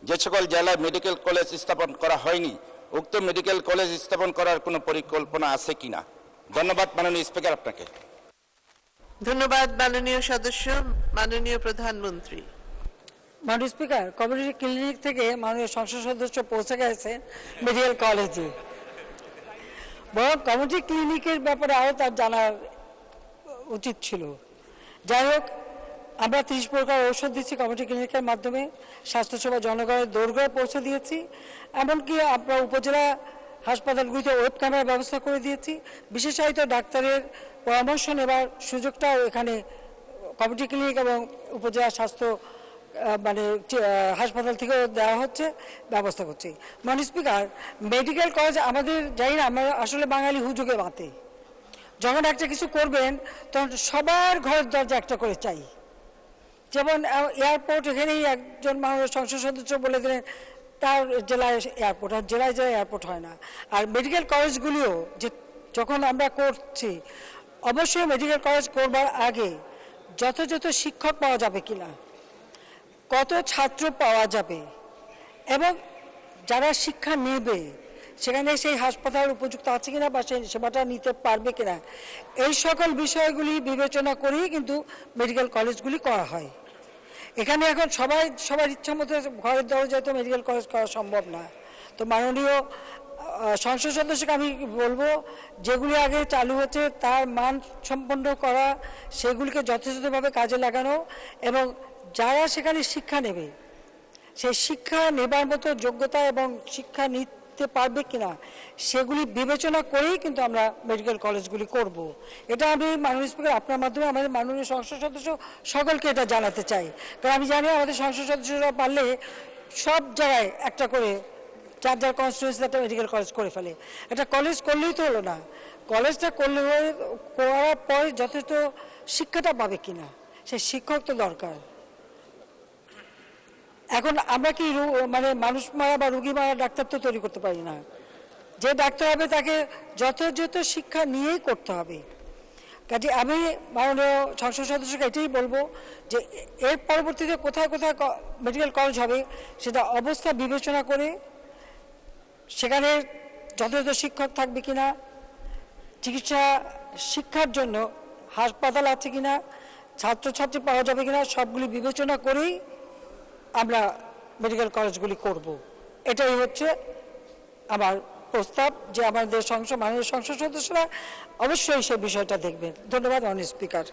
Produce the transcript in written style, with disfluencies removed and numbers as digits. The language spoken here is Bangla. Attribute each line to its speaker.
Speaker 1: যে সকল জেলায় মেডিকেল কলেজ স্থাপন করা হয়নি উক্ত মেডিকেল কলেজ স্থাপন করার কোনো পরিকল্পনা আছে কিনা? ধন্যবাদ মাননীয় স্পিকার আপনাকে।
Speaker 2: ধন্যবাদ মাননীয় সদস্য। মাননীয় প্রধানমন্ত্রী।
Speaker 3: মাননীয় স্পিকার, কমিউনিটি ক্লিনিক থেকে মাননীয় সংসদ সদস্য পৌঁছে গেছে মেডিকেল কলেজে, বরং কমিউনিটি ক্লিনিকের ব্যাপারে আরও তার জানার উচিত ছিল। যাই হোক, আমরা 30 প্রকার ঔষধ দিচ্ছি কমিউনিটি ক্লিনিকের মাধ্যমে, স্বাস্থ্যসেবা জনগণের দোরগোড়ায় পৌঁছে দিয়েছি। এমনকি আমরা উপজেলা হাসপাতালগুলিতে ওয়েব ক্যামেরার ব্যবস্থা করে দিয়েছি। বিশেষায়িত ডাক্তারের পরামর্শ নেবার সুযোগটাও এখানে কমিউনিটি ক্লিনিক এবং উপজেলা স্বাস্থ্য হাসপাতাল থেকেও দেওয়া হচ্ছে, ব্যবস্থা করছি। মাননীয় স্পিকার, মেডিকেল কলেজ আমাদের জানি না, আমরা আসলে বাঙালি হুজুগে বাতে, যখন একটা কিছু করবেন তখন সবার ঘরের দরজা একটা করে চাই। যেমন এয়ারপোর্ট, এখানেই একজন মাননীয় সংসদ সদস্য বলে দিলেন তার জেলায় এয়ারপোর্ট, আর জেলায় জেলায় এয়ারপোর্ট হয় না। আর মেডিকেল কলেজগুলিও যে যখন আমরা করছি, অবশ্যই মেডিকেল কলেজ করবার আগে যথাযথ শিক্ষক পাওয়া যাবে কিনা, কত ছাত্র পাওয়া যাবে, এবং যারা শিক্ষা নেবে সেখানে সেই হাসপাতাল উপযুক্ত আছে কিনা বা সেই সেবাটা নিতে পারবে কিনা, এই সকল বিষয়গুলি বিবেচনা করেই কিন্তু মেডিকেল কলেজগুলি করা হয়। এখানে এখন সবার ইচ্ছা মতো ঘরের দরজায় তো মেডিকেল কলেজ করা সম্ভব না। তো মাননীয় সংসদ সদস্যকে আমি বলবো, যেগুলি আগে চালু হচ্ছে তার মান সম্পন্ন করা, সেগুলিকে যথাযথভাবে কাজে লাগানো, এবং যারা সেখানে শিক্ষা নেবে সেই শিক্ষা নেবার মতো যোগ্যতা এবং শিক্ষা নিতে পারবে কিনা সেগুলি বিবেচনা করেই কিন্তু আমরা মেডিকেল কলেজগুলি করব। এটা আমি মাননীয় স্পিকার আপনার মাধ্যমে আমাদের মাননীয় সংসদ সদস্য সকলকে এটা জানাতে চাই। কারণ আমি জানি আমাদের সংসদ সদস্যরা পারলে সব জায়গায় একটা করে যার যার কনস্টিটিউয়েন্সি একটা মেডিকেল কলেজ করে ফেলে। একটা কলেজ করলেই তো হলো না, কলেজটা করার পরে যথেষ্ট শিক্ষাটা পাবে কিনা, সেই শিক্ষক তো দরকার। এখন আমরা কি মানুষ মারা বা রুগী মারা ডাক্তার তো তৈরি করতে পারি না। যে ডাক্তার হবে তাকে যথাযথ শিক্ষা নিয়েই করতে হবে। কাজে আমি মাননীয় সংসদ সদস্যকে এটাই বলবো যে এর পরবর্তীতে কোথায় কোথায় মেডিকেল কলেজ হবে সেটা অবস্থা বিবেচনা করে সেখানে যথাযথ শিক্ষক থাকবে কিনা, চিকিৎসা শিক্ষার জন্য হাসপাতাল আছে কিনা, ছাত্রছাত্রী পাওয়া যাবে কিনা, সবগুলি বিবেচনা করেই আমরা মেডিকেল কলেজগুলি করব। এটাই হচ্ছে আমার প্রস্তাব, যে আমাদের মাননীয় সংসদ সদস্যরা অবশ্যই সেই বিষয়টা দেখবেন। ধন্যবাদ মাননীয় স্পিকার।